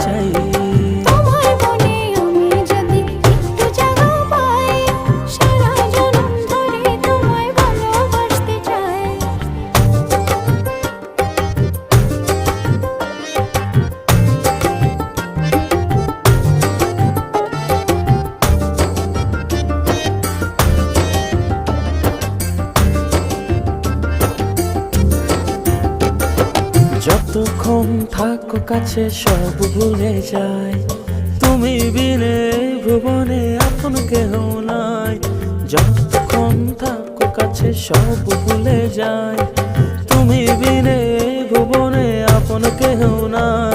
চাই। তোমার মনে আমি যদি একটু জায়গা পাই, সারা জনম ধরে তোমায় ভালোবাসতে চাই। যতক্ষণ থাকো কাছে সব ভুলে যাই, তুমি বিনে ভুবনে আপন কেহ নাই। যতক্ষণ থাকো কাছে সব ভুলে যাই, তুমি বিনে ভুবনে আপন কেহ নাই।